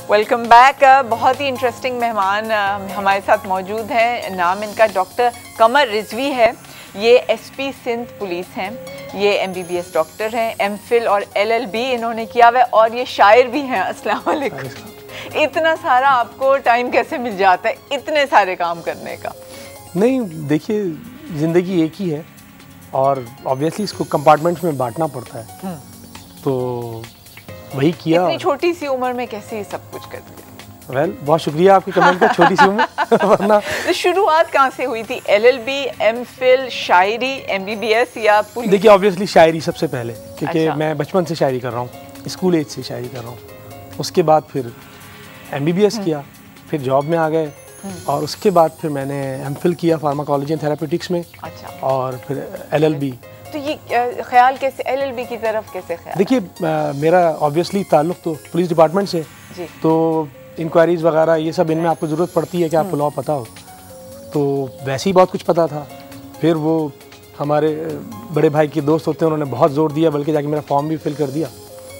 Welcome back. बहुत ही interesting मेहमान हमारे साथ मौजूद हैं। नाम इनका डॉक्टर कमर रिजवी है। ये एसपी सिंध पुलिस हैं। ये एमबीबीएस डॉक्टर हैं। एमफिल और एलएलबी इन्होंने किया हुआ है और ये शायर भी हैं। अस्सलाम वालेकुम। इतना सारा आपको टाइम कैसे मिल जाता है इतने सारे काम करने का? नहीं, देखिए, ज़िंदगी एक ही है और ऑब्वियसली इसको कंपार्टमेंट्स में बांटना पड़ता है, तो वही किया। इतनी छोटी सी उम्र में कैसे ये सब कुछ कर दिया? वेल, बहुत शुक्रिया आपके कमेंट का। छोटी सी उम्र वरना तो शुरुआत कहाँ से हुई थी? एलएलबी, एमफिल, शायरी, एमबीबीएस या पुलिस? देखिए, ऑब्वियसली शायरी सबसे पहले, क्योंकि अच्छा। मैं बचपन से शायरी कर रहा हूँ, स्कूल एज से शायरी कर रहा हूँ। उसके बाद फिर एमबीबीएस किया, फिर जॉब में आ गए और उसके बाद फिर मैंने एमफिल किया फार्माकोलॉजी एंड थेरापेटिक्स में। अच्छा। और फिर एलएलबी। तो ये ख्याल कैसे एलएलबी की तरफ कैसे ख्याल? देखिए, मेरा ऑब्वियसली ताल्लुक़ तो पुलिस डिपार्टमेंट से, तो इंक्वायरीज़ वगैरह ये सब इनमें आपको ज़रूरत पड़ती है कि आपको लॉ पता हो, तो वैसे ही बहुत कुछ पता था। फिर वो हमारे बड़े भाई के दोस्त होते हैं, उन्होंने बहुत ज़ोर दिया, बल्कि जाके मेरा फॉर्म भी फिल कर दिया।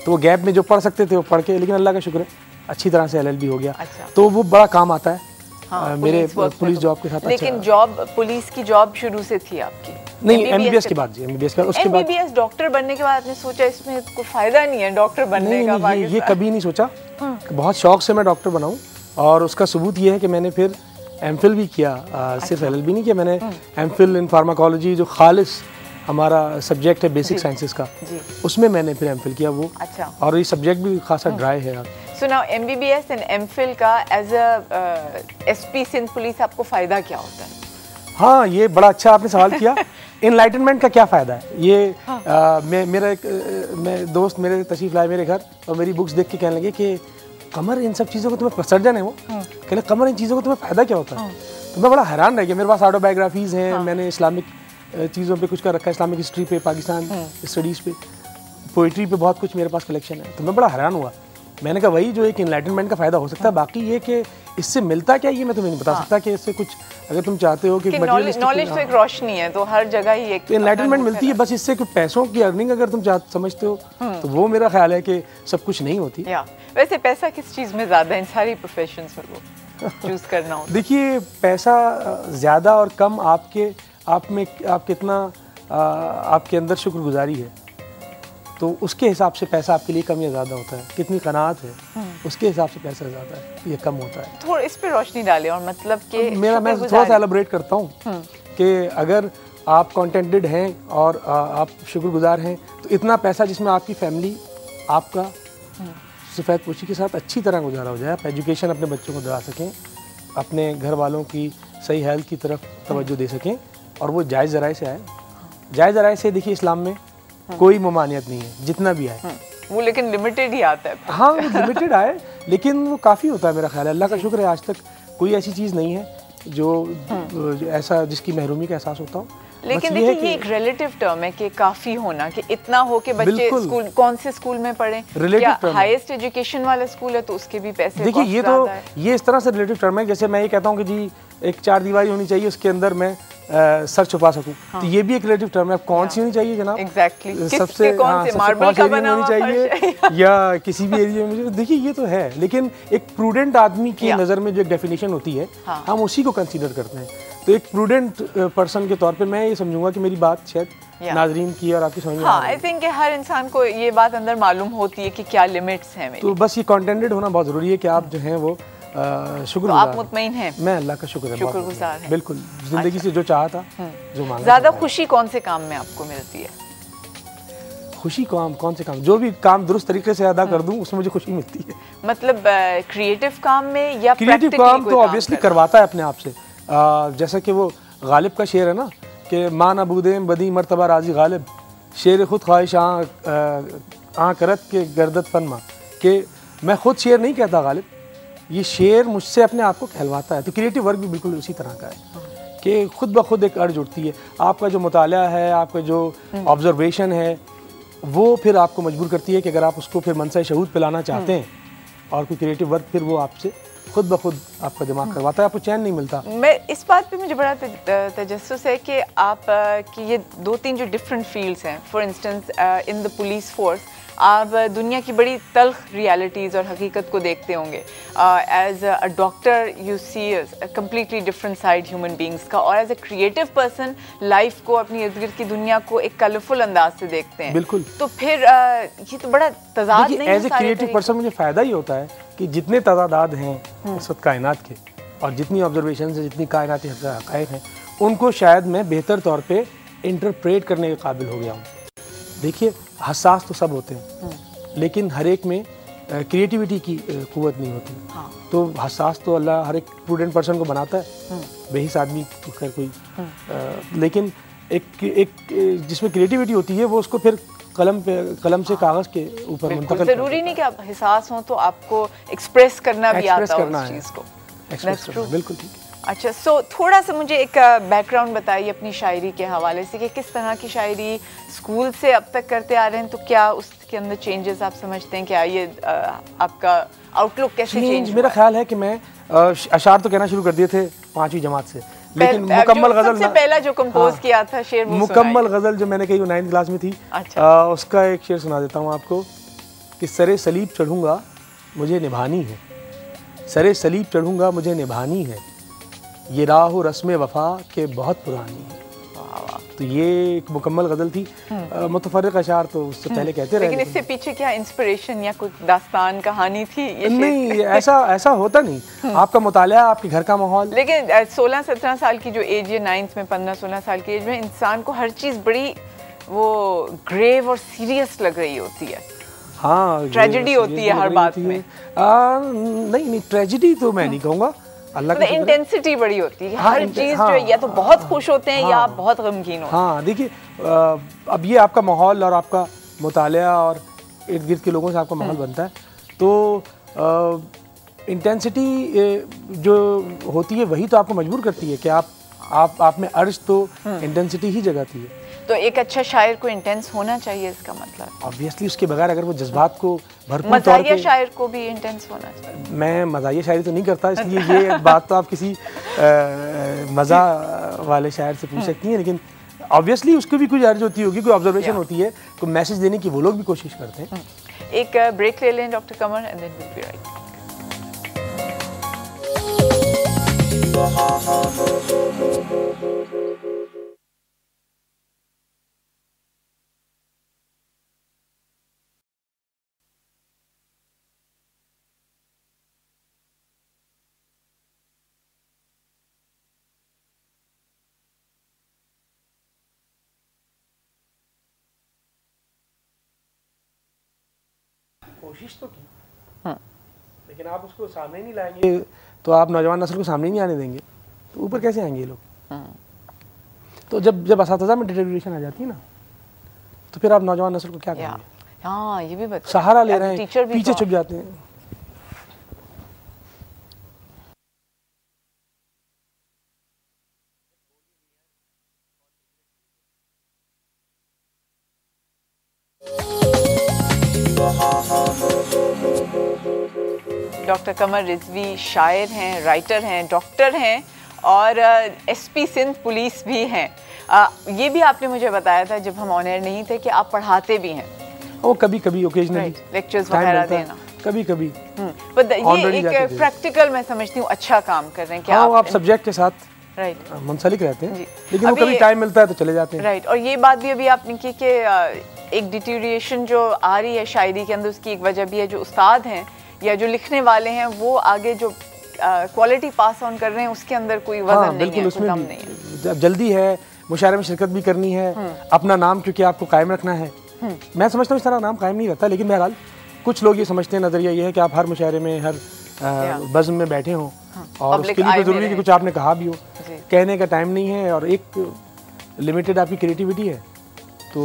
तो वो गैप में जो पढ़ सकते थे वो पढ़ के, लेकिन अल्लाह का शुक्र है अच्छी तरह से एलएलबी हो गया। अच्छा। तो वो बड़ा काम आता है। हाँ, मेरे पुलिस जॉब के साथ। लेकिन जॉब, पुलिस की जॉब शुरू से थी आपकी? नहीं, एमबीबीएस के बाद जी, एमबीबीएस के बाद। उसके बाद एमबीबीएस डॉक्टर बनने के बाद आपने सोचा इसमें कोई फायदा नहीं है डॉक्टर बनने का? नहीं, ये कभी नहीं सोचा। बहुत शौक से मैं डॉक्टर बनाऊं, और उसका सबूत ये है कि मैंने फिर एमफिल भी किया। सिर्फ एलएलबी नहीं किया, मैंने एमफिल इन फार्माकोलॉजी, जो खालिस हमारा सब्जेक्ट है बेसिक साइंसेस का, उसमें मैंने फिर एमफिल किया वो। अच्छा। और ये सब्जेक्ट भी खासा ड्राई है यार। So now MBBS and MPhil का as a SP Sindh police आपको फायदा क्या होता है? हाँ, ये बड़ा अच्छा आपने सवाल किया। इनलाइटनमेंट का क्या फ़ायदा है ये? मेरा एक दोस्त मेरे तशरीफ़ लाए मेरे घर और मेरी बुक्स देख के कहने लगे कि कमर, इन सब चीज़ों को तुम्हें सर्जन है वो, कहने कमर इन चीज़ों को तुम्हें फ़ायदा क्या होता है? तो मैं बड़ा हैरान रह गया। मेरे पास ऑटोबायोग्राफीज़ हैं, मैंने इस्लामिक चीज़ों पे कुछ कर रखा है, इस्लामिक हिस्ट्री पे, पाकिस्तान स्टडीज़ पे, पोइट्री पे बहुत कुछ मेरे पास कलेक्शन है। तो मैं बड़ा हैरान हुआ। मैंने कहा वही जो एक इनलाइटनमेंट का फ़ायदा हो सकता है, बाकी ये कि इससे मिलता क्या, ये मैं तुम्हें नहीं बता सकता कि इससे कुछ, अगर तुम चाहते हो कि नॉलेज तो एक रोशनी है, तो हर जगह ही एक तो इनलाइटनमेंट मिलती है। बस इससे कुछ पैसों की अर्निंग अगर तुम समझते हो, तो वो मेरा ख्याल है कि सब कुछ नहीं होती। वैसे पैसा किस चीज़ में ज़्यादा है इन सारी प्रोफेशंस में वो चूज़ करना हो? देखिए, पैसा ज़्यादा और कम आप कितना आपके अंदर शुक्रगुजारी है, तो उसके हिसाब से पैसा आपके लिए कम या ज़्यादा होता है। कितनी कनात है, उसके हिसाब से पैसा ज़्यादा है या कम होता है। थोड़ा इस पे रोशनी डालें। और मतलब कि मैं थोड़ा सा एलाबोरेट करता हूँ कि अगर आप कॉन्टेंटेड हैं और आप शुक्रगुजार हैं, तो इतना पैसा जिसमें आपकी फैमिली आपका सफ़ेद पोशी के साथ अच्छी तरह गुजारा हो जाए, आप एजुकेशन अपने बच्चों को दिला सकें, अपने घर वालों की सही हेल्थ की तरफ तवज्जो दे सकें, और वो जायज़ ज़राए से आए। जायज़ ज़राए से देखिए, इस्लाम में कोई ममानियत नहीं है, जितना भी आए वो, लेकिन लिमिटेड ही आता है। हाँ, वो लिमिटेड आए, लेकिन वो काफ़ी होता है मेरा ख्याल है। अल्लाह का शुक्र है, आज तक कोई ऐसी चीज़ नहीं है जो ऐसा जिसकी महरूमी का एहसास होता हो। लेकिन देखिए, ये एक रिलेटिव टर्म है कि काफ़ी होना, कि इतना हो कि बच्चे स्कूल, कौन से स्कूल में पढ़ें, क्या हाईएस्ट एजुकेशन वाला स्कूल है तो उसके भी पैसे। देखिए, ये इस तरह से रिलेटिव टर्म है, जैसे मैं ये कहता हूँ कि जी एक चार दीवारी होनी चाहिए, उसके अंदर मैं सर छुपा सकूं। तो ये भी एक रिलेटिव टर्म है। कौन सी होनी चाहिए जनाब? एग्जैक्टली। सबसे मार्बल का बना होनी चाहिए या किसी भी एरिया में? देखिए, ये तो है, लेकिन एक प्रूडेंट आदमी की नज़र में जो एक डेफिनेशन होती है, हम उसी को कंसीडर करते हैं। तो एक प्रूडेंट पर्सन के तौर पे मैं ये समझूंगा कि मेरी बात शायद नाजरीन की और आपकी समझ में आई थिंक हर इंसान को ये बात अंदर मालूम होती है कि क्या लिमिट्स हैं मेरी। तो बस ये कॉन्टेंटेड होना बहुत ज़रूरी है कि आप जो हैं वो शुक्र। तो आप मुतमईन हैं? मैं अल्लाह का शुक्रगुजार हैं, बिल्कुल। जिंदगी से जो चाहा था, जो मांगा। ज़्यादा खुशी कौन से काम में आपको मिलती है? खुशी कौन से काम? जो भी काम दुरुस्त तरीके से अदा कर दूं, उसमें मुझे खुशी मिलती है। मतलब क्रिएटिव काम में या क्रिएटिव काम तो ऑब्वियसली करवाता है अपने आप से। जैसा कि वो गालिब का शेर है ना, कि मान अबूदेम बदी मर्तबा राजी गालिब, शेर खुद ख्वाहिश आ करत के गर्दत फनमा, कि मैं खुद शेर नहीं कहता गालिब, ये शेर मुझसे अपने आप को कहलवाता है। तो क्रिएटिव वर्क भी बिल्कुल उसी तरह का है कि खुद ब खुद एक अर्ज उठती है। आपका जो मुताला है, आपका जो ऑब्जर्वेशन है, वो फिर आपको मजबूर करती है कि अगर आप उसको फिर मनसा शहूद पे लाना चाहते हैं, और कोई क्रिएटिव वर्क, फिर वो आपसे खुद ब खुद आपका दिमाग करवाता है, आपको चैन नहीं मिलता। मैं इस बात पे मुझे बड़ा तजस्सुस है कि आप कि ये दो तीन जो डिफरेंट फील्ड्स हैं, for instance in the police force आप दुनिया की बड़ी तल्ख रियलिटीज़ और हकीकत को देखते होंगे। As a doctor you see a completely different side human beings का, और as a creative person life को, अपनी इर्द गिर्द की दुनिया को एक कलरफुल अंदाज से देखते हैं। बिल्कुल। तो फिर ये तो बड़ा तजाद नहीं है। एज ए क्रिएटिव पर्सन मुझे फ़ायदा ही होता है कि जितने तजादात हैं इस वक्त कायनात के, और जितनी ऑब्जर्वेशन है, जितनी कायनाती हक़ाइक़ हैं, उनको शायद मैं बेहतर तौर पे इंटरप्रेट करने के काबिल हो गया हूँ। देखिए, हसास तो सब होते हैं, लेकिन हर एक में क्रिएटिविटी की क़ुव्वत नहीं होती। हाँ। तो हसास तो अल्लाह हर एक प्रूडेंट पर्सन को बनाता है, बेहिस आदमी तो खैर कोई, लेकिन एक जिसमें क्रिएटिविटी होती है वो उसको फिर कलम से कागज़ के ऊपर मुंतकिल। ज़रूरी नहीं कि आप हिसास हों तो आपको एक्सप्रेस करना भी आता हो उस चीज़ को। बिल्कुल ठीक है। अच्छा, सो थोड़ा सा मुझे एक बैकग्राउंड बताइए अपनी शायरी के हवाले से कि किस तरह की शायरी स्कूल से अब तक करते आ रहे हैं, तो क्या उसके अंदर चेंजेस आप समझते हैं? क्या ये आपका आउटलुक कैसे चेंज? मेरा ख्याल है कि मैं अशार तो कहना शुरू कर दिए थे 5वीं जमात से, लेकिन मुकम्मल गज़ल सबसे पहला जो कंपोज किया था शेर, मुकम्मल गज़ल जो मैंने कही वो 9th क्लास में थी। अच्छा। उसका एक शेर सुना देता हूँ आपको कि सरे सलीब चढ़ूँगा मुझे निभानी है, सरे सलीब चढ़ूँगा मुझे निभानी है, ये राह रस्म वफ़ा के बहुत पुरानी है। तो ये एक मुकम्मल गज़ल थी। मुतफ़र्रिक़ अशार तो उससे पहले कहते रहे, लेकिन इससे पीछे क्या इंस्पिरेशन या कोई दास्तान कहानी थी? ये नहीं, ऐसा होता नहीं। आपका मुतालिया, आपके घर का माहौल। लेकिन 16-17 साल की जो एज है, 9th में 15-16 साल की एज में इंसान को हर चीज़ बड़ी वो ग्रेव और सीरियस लग रही होती है। हाँ, ट्रेजेडी होती है हर बात में। नहीं, ट्रेजेडी तो मैं नहीं कहूँगा, अल्लाह की इंटेंसिटी बड़ी होती है। हर चीज़ जो है, या तो बहुत खुश होते हैं या बहुत गमगीन होते हैं। हाँ, देखिए, अब ये आपका माहौल और आपका मुतालिया और इर्द गिर्द के लोगों से आपका माहौल बनता है, तो इंटेंसिटी जो होती है वही तो आपको मजबूर करती है कि आप में अर्ज तो इंटेंसिटी ही जगाती है। तो एक अच्छा शायर को इंटेंस होना चाहिए, इसका मतलब ऑब्वियसली उसके बगैर अगर वो जज्बात को भरपूर तौर पे, मज़ाहिया शायर को भी इंटेंस होना चाहिए। मैं मज़ाहिया शायरी तो नहीं करता, इसलिए ये बात तो आप किसी मज़ा वाले शायर से पूछ सकती हैं, लेकिन ऑब्वियसली उसको भी कुछ अर्ज होती होगी, कोई ऑब्जर्वेशन होती है, कोई मैसेज देने की वो लोग भी कोशिश करते हैं। एक ब्रेक ले लें doctor Kamar, and then will be right. कोशिश तो की, लेकिन आप उसको सामने नहीं लाएंगे तो आप नौजवान नस्ल को सामने नहीं आने देंगे, तो ऊपर कैसे आएंगे ये लोग? तो जब असातिज़ा में डिटेरियोरेशन आ जाती है ना, तो फिर आप नौजवान नस्ल को क्या करेंगे? हाँ, ये भी बता, सहारा ले रहे हैं, पीछे छुप जाते हैं। डॉक्टर कमर रिजवी शायर हैं, राइटर हैं, डॉक्टर हैं और एसपी सिंध पुलिस भी हैं। ये भी आपने मुझे बताया था जब हम ऑन एयर नहीं थे कि आप पढ़ाते भी हैं। वो कभी ओकेजनली लेक्चर्स वगैरह देना कभी ये एक प्रैक्टिकल मैं समझती हूँ अच्छा काम कर रहे हैं कि आप सब्जेक्ट के साथ राइट मुंसलिक रहते हैं, लेकिन वो कभी टाइम मिलता है तो चले जाते हैं। राइट। और ये बात भी अभी आपने की कि एक डिटीरिएशन जो आ रही है शायरी के अंदर, उसकी एक वजह भी है जो उस्ताद हैं या जो लिखने वाले हैं वो आगे जो क्वालिटी पास ऑन कर रहे हैं उसके अंदर कोई वजन नहीं है, कोई दम नहीं है। जल्दी है, मुशायरे में शिरकत भी करनी है, अपना नाम क्योंकि आपको कायम रखना है। मैं समझता हूँ इस तरह नाम कायम नहीं रहता, लेकिन बहरहाल कुछ लोग ये समझते हैं, नज़रिया ये है कि आप हर मुशायरे में, हर बज़्म में बैठे हों और उसके लिए ज़रूरी है कि कुछ आपने कहा भी हो। कहने का टाइम नहीं है और एक लिमिटेड आपकी क्रिएटिविटी है, तो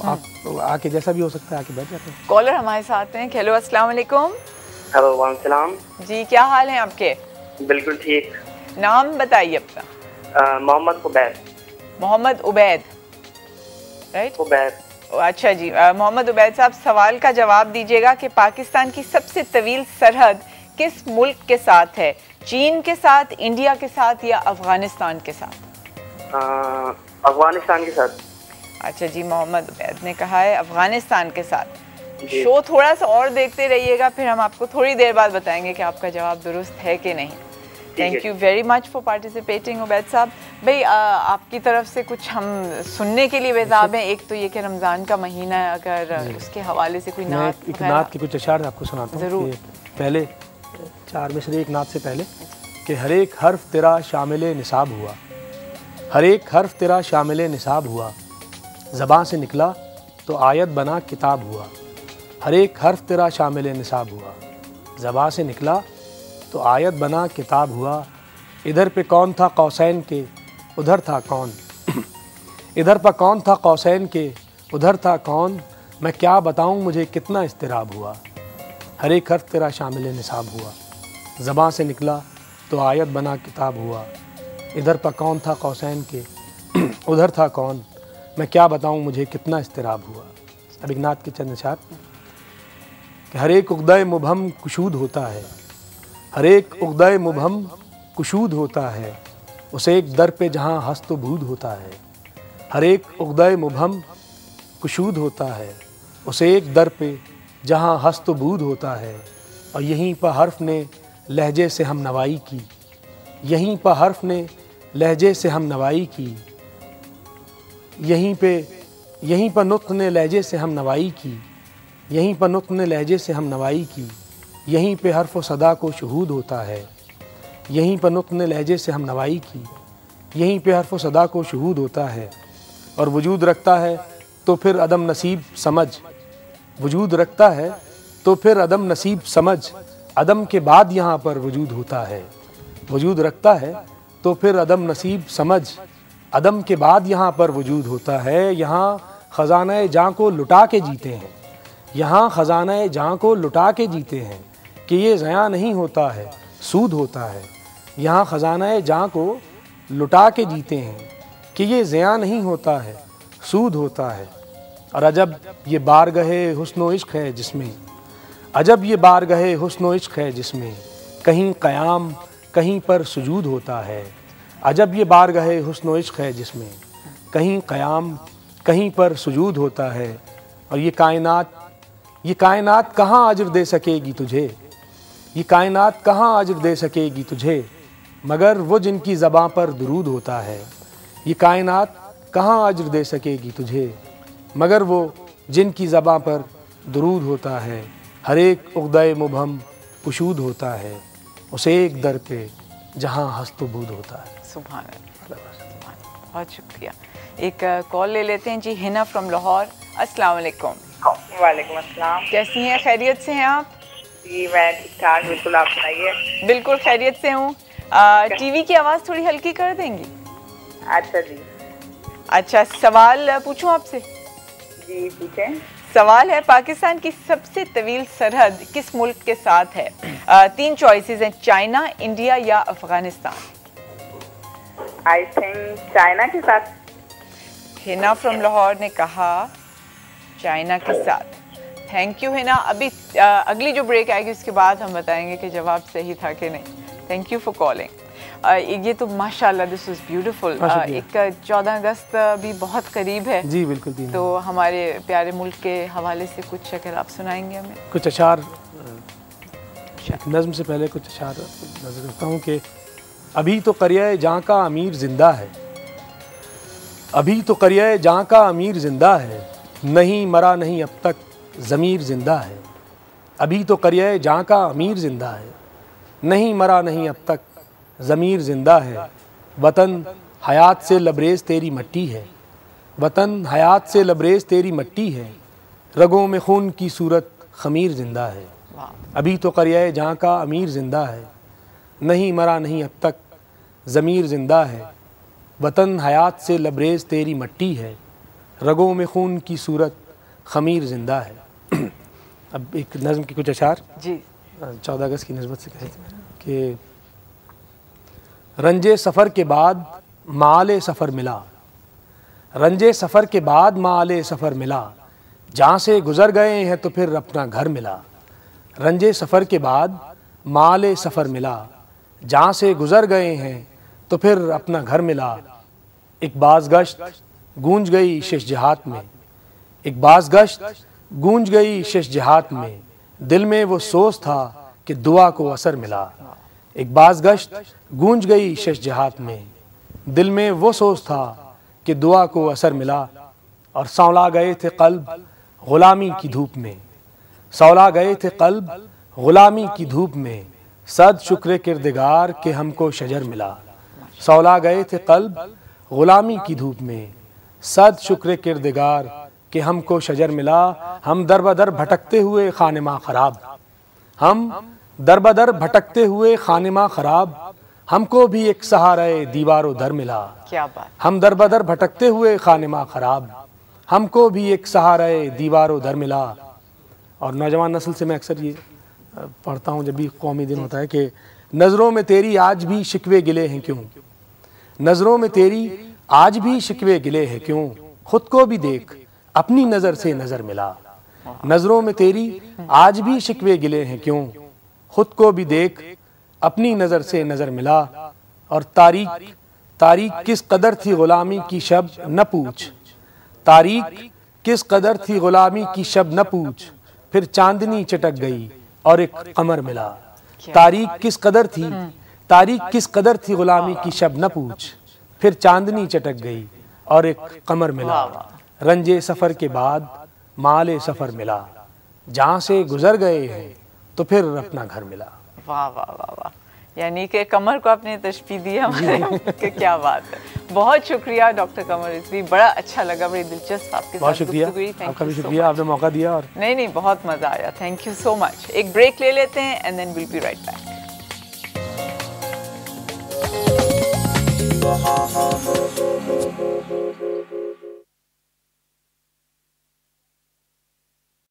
आप आके जैसा भी हो सकता है आके बैठ जाते हैं। कॉलर हमारे साथ हैं। हेलो, अस्सलाम वालेकुम। हेलो, वालेकुम जी, क्या हाल है आपके? बिल्कुल ठीक। नाम बताइए अपना। मोहम्मद उबैद। मोहम्मद उबैद, राइट? उबैद। अच्छा जी, मोहम्मद उबैद साहब, सवाल का जवाब दीजिएगा कि पाकिस्तान की सबसे तवील सरहद किस मुल्क के साथ है? चीन के साथ, इंडिया के साथ या अफगानिस्तान के साथ? अफगानिस्तान के साथ। अच्छा जी, मोहम्मद उबैद ने कहा है अफगानिस्तान के साथ। जी। शो थोड़ा सा और देखते रहिएगा, फिर हम आपको थोड़ी देर बाद बताएंगे कि आपका जवाब दुरुस्त है कि नहीं। Thank you very much for participating Ubaid साहब। भाई आपकी तरफ से कुछ हम सुनने के लिए बेताब हैं। एक तो ये कि रमज़ान का महीना है, अगर उसके हवाले से कोई नात, एक नात की कुछ अशार आपको सुनाता हूँ। ज़रूर। पहले 4 में से एक नात से पहले कि हर एक हर्फ तेरा शामिल निसाब हुआ, हर एक हर्फ तेरा शामिल निसाब हुआ, ज़बान से निकला तो आयत बना किताब हुआ, हर एक हर्फ तेरा शामिल निसाब हुआ, ज़बान से निकला तो आयत बना किताब हुआ। इधर पे कौन था कौसैन के, उधर था कौन, इधर पर कौन था कौसैन के, उधर था कौन, मैं क्या बताऊं मुझे कितना इस्तिराब हुआ, हर एक हर्फ तेरा शामिल निसाब हुआ, ज़बान से निकला तो आयत बना किताब हुआ। इधर पर कौन था कौसैन के, उधर था कौन, मैं क्या बताऊं मुझे कितना इस्तिराब हुआ। अब एक नात के चंद अशार कि हर एक उक़्दा मुबहम कुशूद होता है, हर एक उक़्दा मुबहम कुशूद होता है, उसे एक दर पे जहाँ हस्त बूद होता है, हर एक उक़्दा मुबहम कुशूद होता है, उसे एक दर पे जहाँ हस्त बूद होता है, और यहीं पर हर्फ ने लहजे से हम नवाई की, यहीं पर हर्फ ने लहजे से हम नवाई की, यहीं पर नुत्क़ ने लहजे से हम नवाई की, यहीं पर नुत्क़ ने लहजे से हम नवाई की, यहीं पे हर्फ व सदा को शहूद होता है, यहीं पर नुत्क़ ने लहजे से हम नवाई की, यहीं पे हर्फ व सदा को शहूद होता है, और वजूद रखता है तो फिर अदम नसीब समझ, वजूद रखता है तो फिर अदम नसीब समझ, अदम के बाद यहाँ पर वजूद होता है, वजूद रखता है तो फिर अदम नसीब समझ, अदम के बाद यहाँ पर वजूद होता है। यहाँ ख़ज़ाना जाँ को लुटा के जीते हैं, यहाँ ख़ज़ाना जाँ को लुटा के जीते हैं, कि ये ज़या नहीं होता है सूद होता है, यहाँ ख़ज़ाना जाँ को लुटा के जीते हैं, कि ये ज़या नहीं होता है सूद होता है। और अजब ये बारगहे हुस्न इश्क़ है जिसमें, अजब ये बारगहे हुस्न इश्क़ है जिसमें, कहीं क़याम कहीं पर सुजूद होता है, अजब ये बारगहे हुस्न इश्क़ है जिसमें, कहीं क़याम कहीं पर सुजूद होता है। और ये कायनात कहाँ अजर दे सकेगी तुझे, ये कायनात कहाँ अजर दे सकेगी तुझे, मगर वो जिनकी ज़बां पर दुरूद होता है, ये कायनात कहाँ अजर दे सकेगी तुझे, मगर वो जिनकी ज़बां पर दुरूद होता है। हर एक उक़्दा मुबहम कुशूद होता है, उसे एक दर पे जहाँ हस्तबूद होता है। सुभान अल्लाह, बहुत शुक्रिया। एक कॉल ले लेते हैं जी। हिना फ्रॉम लाहौर, अस्सलाम वालेकुम। वालेकुम अस्सलाम। कैसी हैं, खैरियत से हैं आप? जी मैं ठीक ठाक, बिल्कुल, आप सुनाइए। बिल्कुल खैरियत से हूँ। टीवी की आवाज़ थोड़ी हल्की कर देंगी? अच्छा जी। अच्छा, सवाल पूछूं आपसे? जी पूछें। सवाल है, पाकिस्तान की सबसे तवील सरहद किस मुल्क के साथ है? 3 चॉइसेस हैं, चाइना, इंडिया या अफगानिस्तान। आई थिंक चाइना के साथ। हिना फ्रॉम लाहौर ने कहा चाइना के साथ। Thank you Hina. अभी अगली जो ब्रेक आएगी उसके बाद हम बताएंगे कि जवाब सही था कि नहीं। Thank you for calling. ये तो माशाल्लाह दिस वाज ब्यूटीफुल। एक 14 अगस्त भी बहुत करीब है जी बिल्कुल भी। तो हमारे प्यारे मुल्क के हवाले से कुछ अगर आप सुनाएंगे हमें। कुछ अशार नज़्म से पहले कुछ अशार नज़र रखता हूँ कि अभी तो करिया जहाँ का अमीर ज़िंदा है, अभी तो करिया जहाँ का अमीर ज़िंदा है, नहीं मरा नहीं अब तक ज़मीर ज़िंदा है। अभी तो करिया जहाँ का अमीर ज़िंदा है, नहीं मरा नहीं अब तक ज़मीर ज़िंदा है। वतन हयात से लबरेज़ तेरी मट्टी है, वतन हयात से लबरेज़ तेरी मट्टी है, रगों में खून की सूरत ख़मीर ज़िंदा है। अभी तो करिया जहाँ का अमीर ज़िंदा है, नहीं मरा नहीं अब तक ज़मीर ज़िंदा है। वतन हयात से लबरेज़ तेरी मट्टी है, रगों में खून की सूरत ख़मीर ज़िंदा है। अब एक नज़्म की कुछ अशार जी 14 अगस्त की नस्बत से कहे कि रंजे सफ़र के बाद माले सफ़र मिला, रंजे सफ़र के बाद माले सफ़र मिला, जहाँ से गुज़र गए हैं तो फिर अपना घर मिला। रंजे सफ़र के बाद माले सफ़र मिला, जहाँ से गुज़र गए हैं तो फिर अपना घर मिला। एक बाज़गश्त गूंज गई शेष जहात में, एक बाज़गश्त गूंज गई शश जिहात में, दिल में वो सोच था कि दुआ को असर मिला। एक बाज़गश्त गूंज गई शश जिहात में, दिल में वो सोच था कि दुआ को असर मिला। और सौला गए थे कल्ब गुलामी की धूप में, सौला गए थे कल्ब गुलामी की धूप में, सद शुक्र किरदिगार के हमको शजर मिला। सौला गए थे कल्ब गुलामी की धूप में, सद शुक्र किरदिगार के हमको शजर मिला। हम दर बदर भटकते हुए खानिमा खराब, हम दर बदर भटकते हुए खानिमा खराब, हमको भी एक सहारे दीवारों दर मिला। क्या बात। हम दर बदर भटकते हुए खानिमा खराब, हमको भी एक सहारे दीवारों दर मिला। और नौजवान नस्ल से मैं अक्सर ये पढ़ता हूँ जब भी कौमी दिन होता है कि नज़रों में तेरी आज भी शिकवे गिले हैं क्यों, नज़रों में तेरी आज भी शिकवे गिले हैं क्यों, खुद को भी देख अपनी नज़र से नज़र मिला। नज़रों में तेरी आज भी शिकवे गिले हैं क्यों, खुद को भी देख अपनी नज़र से नज़र मिला। और तारीख तारीख किस कदर थी गुलामी की शब न पूछ, तारीख किस कदर थी गुलामी की शब न पूछ, फिर चांदनी चटक गई और एक कमर मिला। तारीख किस कदर थी, तारीख किस कदर थी गुलामी की शब न पूछ, फिर चांदनी चटक गई और एक कमर मिला। रंजे सफ़र के बाद माले सफ़र मिला, जहाँ से गुजर गए हैं तो फिर अपना घर मिला। वाह वाह वाह वाह, यानी कि कमर को आपने तशबीह दी हमारे कि क्या बात है। बहुत शुक्रिया डॉक्टर कमर रिजवी, बड़ा अच्छा लगा, बड़ी दिलचस्प आपके बहुत साथ शुक्रिया, आपका भी शुक्रिया, आपने मौका दिया। और नहीं बहुत मज़ा आया, थैंक यू सो मच। एक ब्रेक ले लेते हैं and then will be right back.